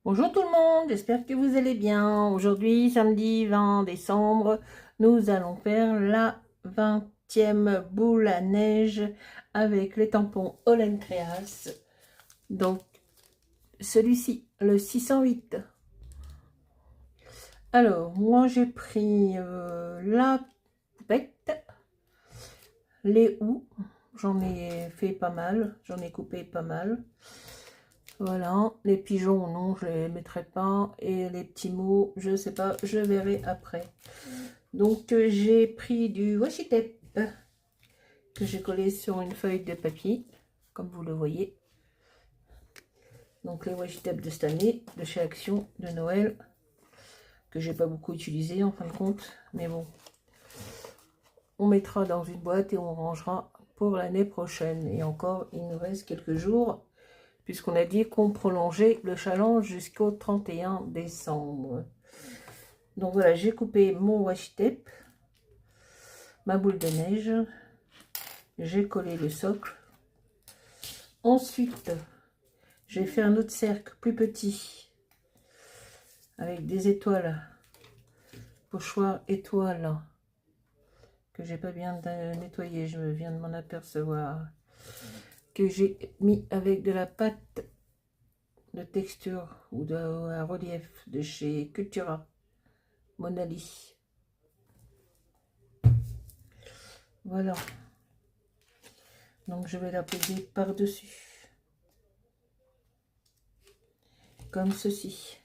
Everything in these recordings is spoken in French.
Bonjour tout le monde, j'espère que vous allez bien. Aujourd'hui, samedi 20 décembre, nous allons faire la 20e boule à neige avec les tampons Holland Creas. Donc, celui-ci, le 608. Alors, moi j'ai pris la poupette, les houes, j'en ai fait pas mal, j'en ai coupé pas mal. Voilà, les pigeons, non, je les mettrai pas. Et les petits mots, je sais pas, je verrai après. Donc, j'ai pris du washi tape que j'ai collé sur une feuille de papier, comme vous le voyez. Donc, les washi tape de cette année, de chez Action, de Noël, que j'ai pas beaucoup utilisé en fin de compte. Mais bon, on mettra dans une boîte et on rangera pour l'année prochaine. Et encore, il nous reste quelques jours, puisqu'on a dit qu'on prolongeait le challenge jusqu'au 31 décembre. Donc voilà, j'ai coupé mon washi tape, ma boule de neige, j'ai collé le socle. Ensuite, j'ai fait un autre cercle plus petit avec des étoiles, pochoir étoiles, que j'ai pas bien nettoyé, je viens de m'en apercevoir, que j'ai mis avec de la pâte de texture ou de relief de chez Cultura Monali. Voilà, donc je vais la poser par-dessus, comme ceci.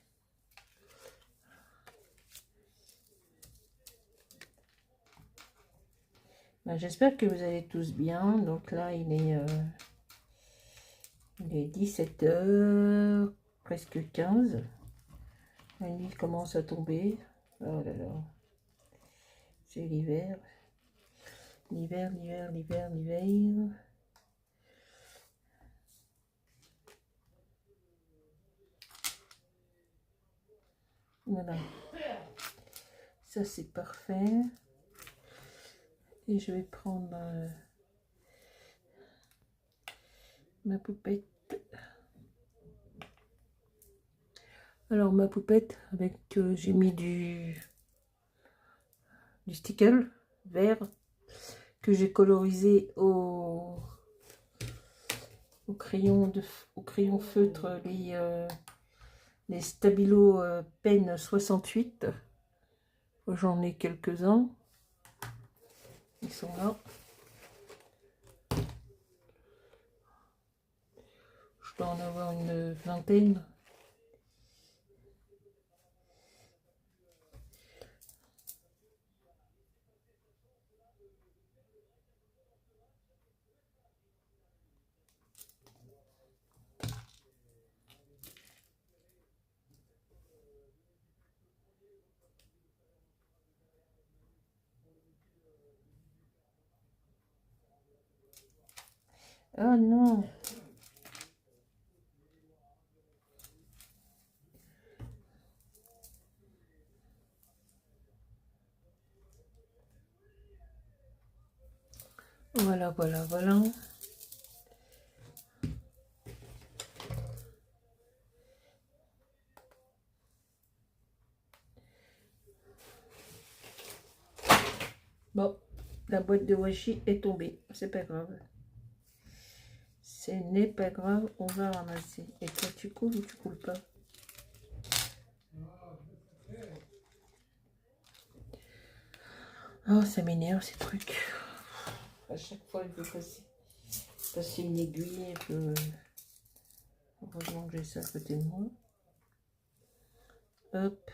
Ben, j'espère que vous allez tous bien. Donc là, il est 17 h, presque 15. La nuit commence à tomber. Oh là là, c'est l'hiver. L'hiver, l'hiver, l'hiver, l'hiver. Voilà, ça c'est parfait. Et je vais prendre ma poupette. Alors ma poupette, avec j'ai mis du sticker vert que j'ai colorisé au crayon feutre, les Stabilo Pen 68. J'en ai quelques-uns. Ils sont là. Je dois en avoir une vingtaine. Ah non! Voilà, voilà, voilà. Bon, la boîte de washi est tombée. C'est pas grave. Ce n'est pas grave, on va ramasser. Et toi, tu coules ou tu coules pas? Oh, ça m'énerve ces trucs. À chaque fois, il faut passer une aiguille. Heureusement que j'ai ça à côté de moi. Hop.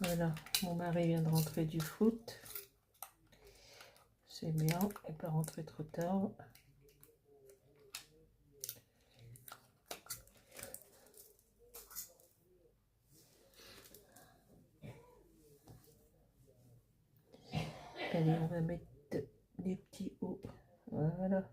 Voilà, mon mari vient de rentrer du foot. C'est bien, il n'est pas rentré trop tard. Allez, on va mettre des petits hauts. Voilà.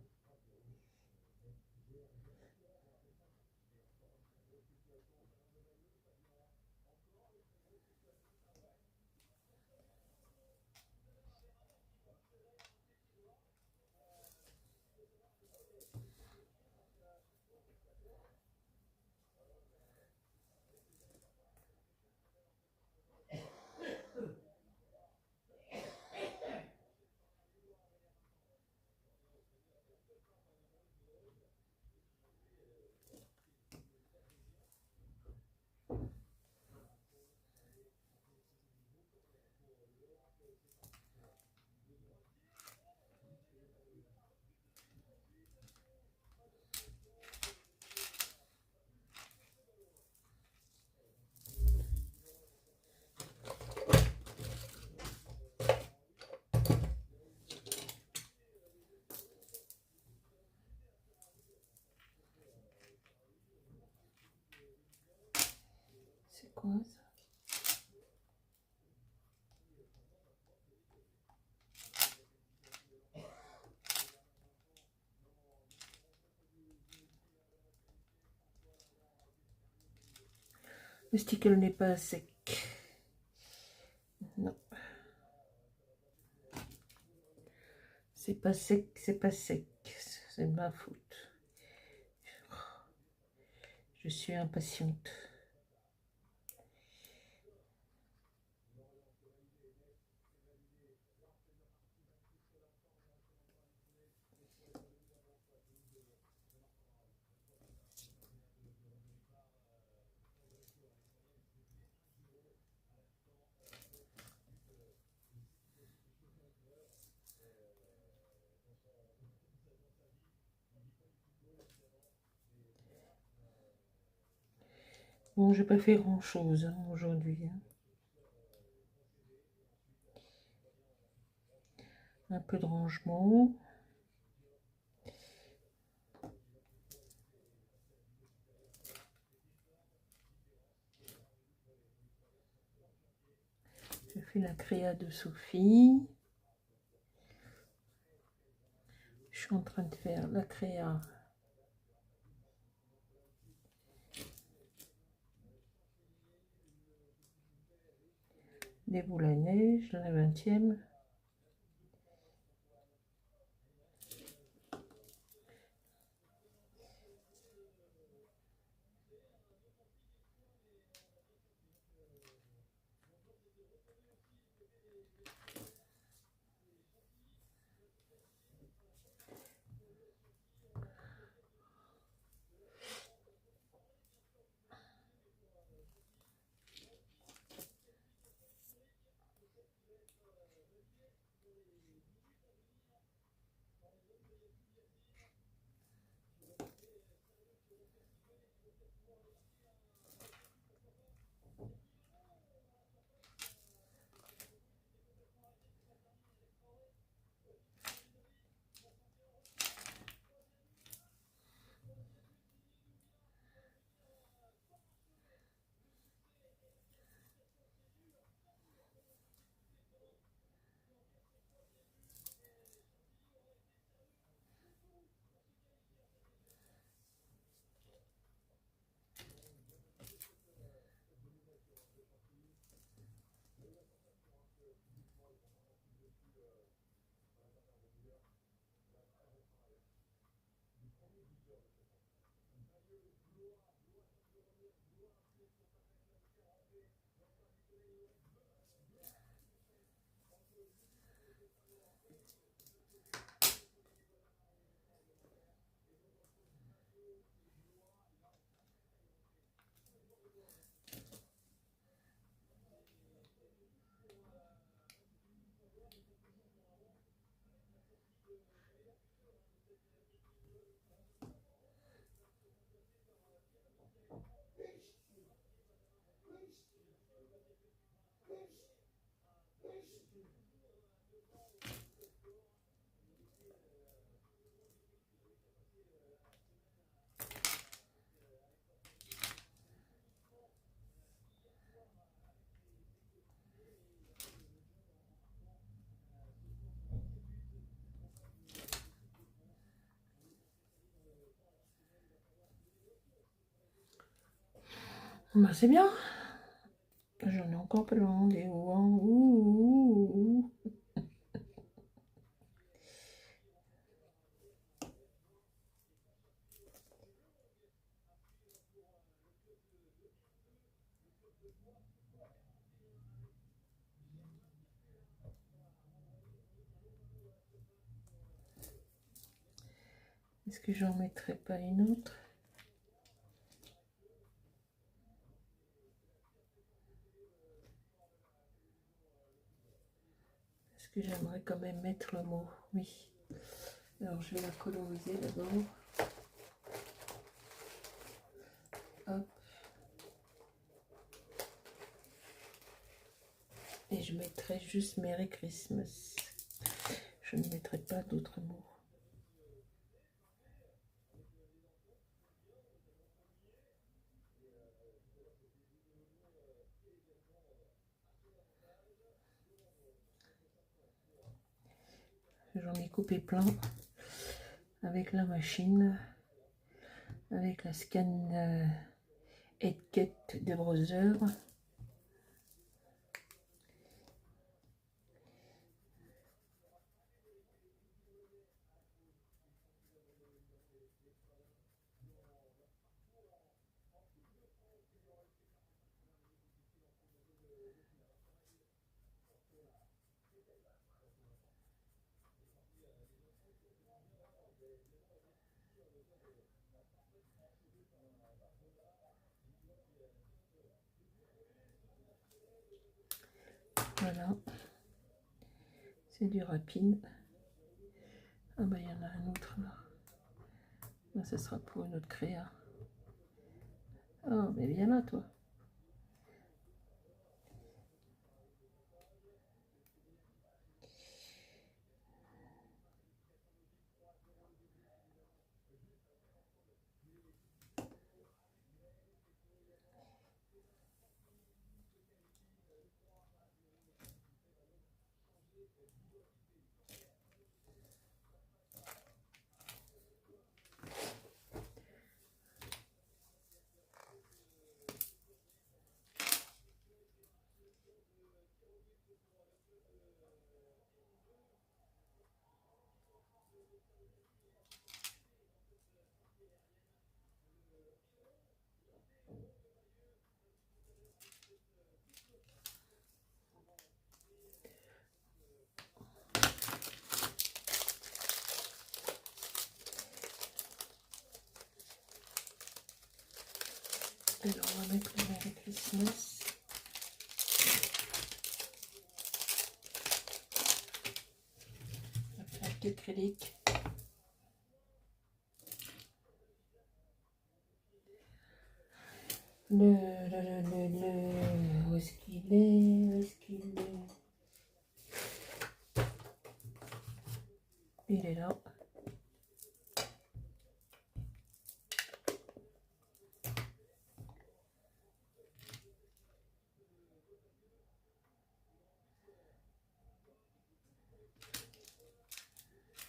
Le sticker n'est pas sec. Non. C'est pas sec, c'est pas sec. C'est de ma faute. Je suis impatiente. Bon, j'ai pas fait grand chose hein, aujourd'hui. Hein. Un peu de rangement. Je fais la créa de Sophie. Je suis en train de faire la créa des boules à neige, la 20e. Bah, c'est bien. J'en ai encore plein des ouh. Est-ce que j'en mettrai pas une autre? Est-ce que j'aimerais quand même mettre le mot? Oui. Alors je vais la coloriser d'abord. Hop. Et je mettrai juste Merry Christmas. Je ne mettrai pas d'autres mots. J'en ai coupé plein avec la machine, avec la scan étiquette de browser. Voilà, c'est du rapide. Ah bah il y en a un autre là. Là, ce sera pour une autre créa. Oh, mais viens là toi. Alors on va mettre le Merry Christmas. On va faire un petit acrylique. Où est-ce qu'il est? Où est-ce qu'il est? Il est là.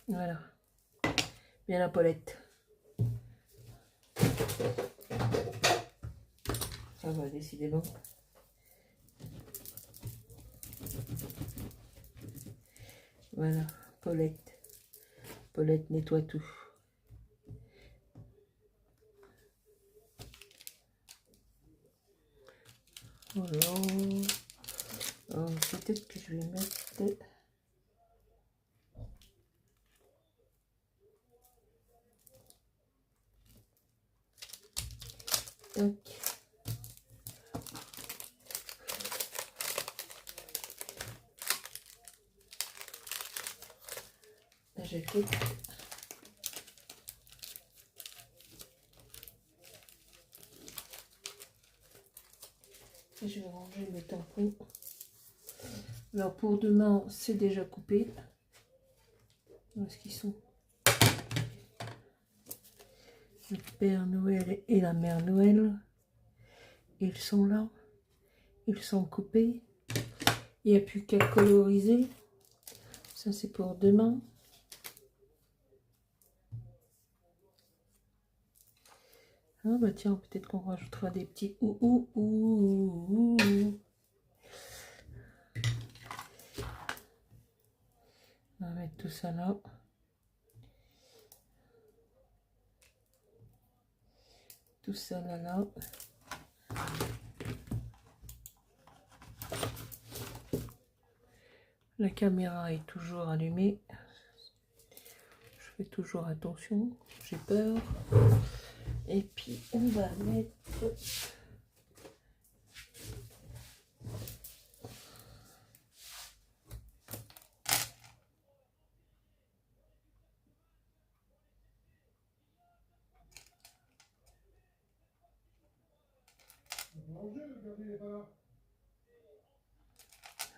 Voilà. Bien la Paulette. Ça va, décidément. Voilà, Paulette. Paulette nettoie tout. Voilà. Peut-être que je vais mettre... Tac. La jaquette. Et je vais ranger mes tampons. Alors pour demain, c'est déjà coupé. Où est-ce qu'ils sont? Le Père Noël et la Mère Noël. Ils sont là. Ils sont coupés. Il n'y a plus qu'à coloriser. Ça c'est pour demain. Ah bah tiens, peut-être qu'on rajoutera des petits ouh. On va mettre tout ça là. Tout ça là. La caméra est toujours allumée. Je fais toujours attention. J'ai peur. Et puis on va mettre...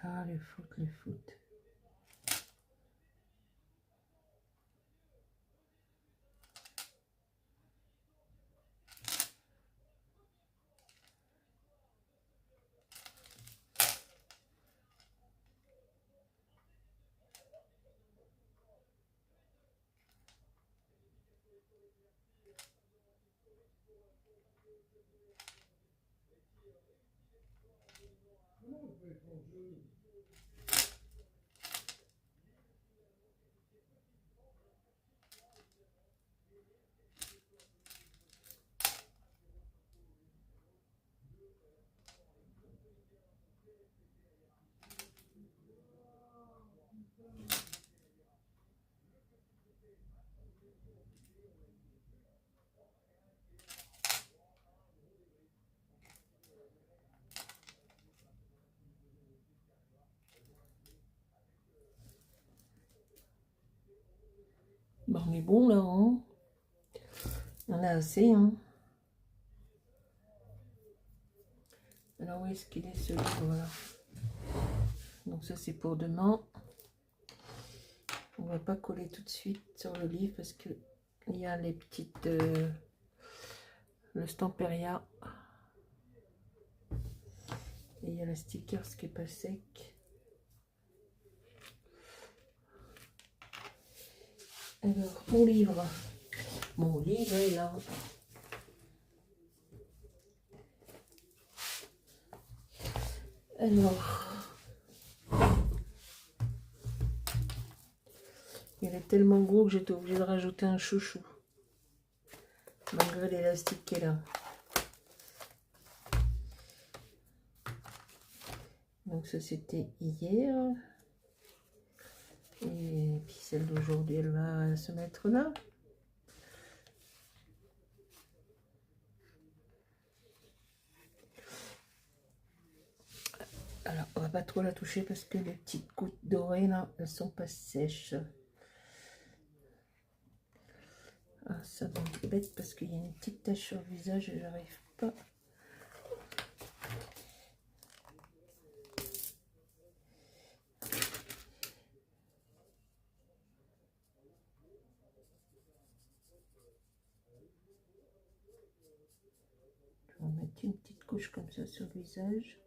Ah, les foot. Bon, on est bon là, hein. Il y en a assez, hein. Alors où est-ce qu'il est ce livre là? Donc ça c'est pour demain. On va pas coller tout de suite sur le livre parce que il y a les petites le Stamperia et il y a la sticker ce qui est pas sec. Alors mon livre est là. Alors il est tellement gros que j'étais obligée de rajouter un chouchou malgré l'élastique qui est là. Donc ça c'était hier. Et puis celle d'aujourd'hui elle va se mettre là. Alors on va pas trop la toucher parce que les petites gouttes dorées là elles sont pas sèches. Ah, ça m'embête parce qu'il y a une petite tache sur le visage et j'arrive pas. On va mettre une petite couche comme ça sur le visage.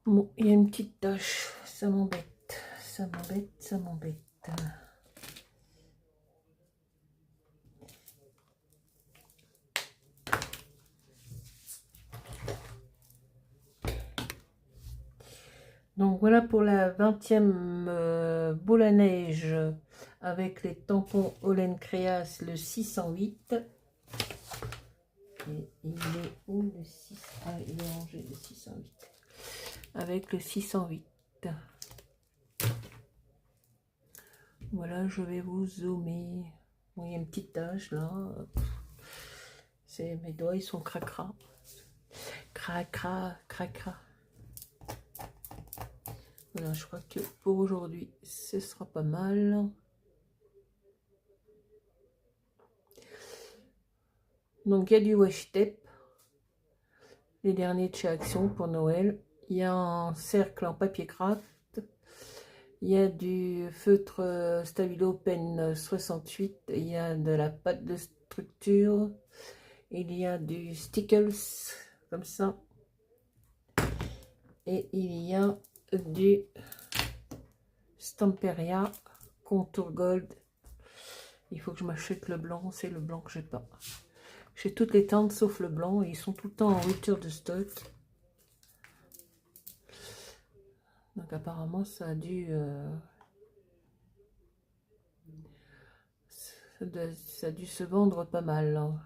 Bon, il y a une petite tache, ça m'embête, ça m'embête, ça m'embête. Donc voilà pour la 20e boule à neige avec les tampons Holland Creas, le 608. Et il est où le 6? Ah, il est rangé le 608. Avec le 608. Voilà, je vais vous zoomer. Bon, il y a une petite tache là. Mes doigts, ils sont cracra. Cracra, cracra. Voilà, je crois que pour aujourd'hui, ce sera pas mal. Donc, il y a du washi tape. Les derniers de chez Action pour Noël. Il y a un cercle en papier craft. Il y a du feutre Stabilo Pen 68. Il y a de la pâte de structure. Il y a du Stickles, comme ça. Et il y a du Stamperia Contour Gold. Il faut que je m'achète le blanc. C'est le blanc que j'ai pas. J'ai toutes les teintes sauf le blanc. Et ils sont tout le temps en rupture de stock. Donc apparemment ça a dû... ça a dû se vendre pas mal. Hein.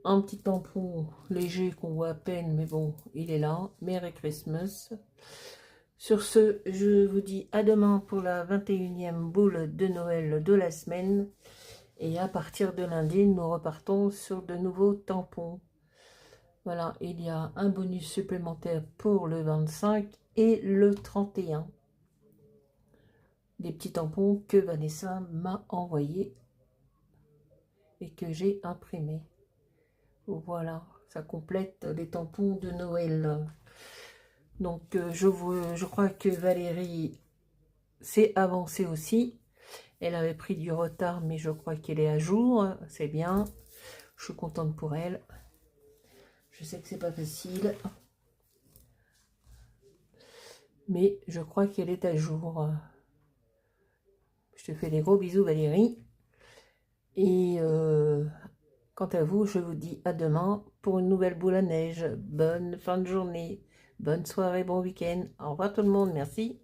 Un petit tampon léger qu'on voit à peine, mais bon, il est là. Merry Christmas. Sur ce, je vous dis à demain pour la 21e boule de Noël de la semaine. Et à partir de lundi, nous repartons sur de nouveaux tampons. Voilà, il y a un bonus supplémentaire pour le 25 et le 31. Des petits tampons que Vanessa m'a envoyés et que j'ai imprimés. Voilà, ça complète les tampons de Noël. Donc je crois que Valérie s'est avancée aussi. Elle avait pris du retard, mais je crois qu'elle est à jour. C'est bien. Je suis contente pour elle. Je sais que c'est pas facile. Mais je crois qu'elle est à jour. Je te fais des gros bisous Valérie. Et quant à vous, je vous dis à demain pour une nouvelle boule à neige. Bonne fin de journée, bonne soirée, bon week-end. Au revoir tout le monde, merci.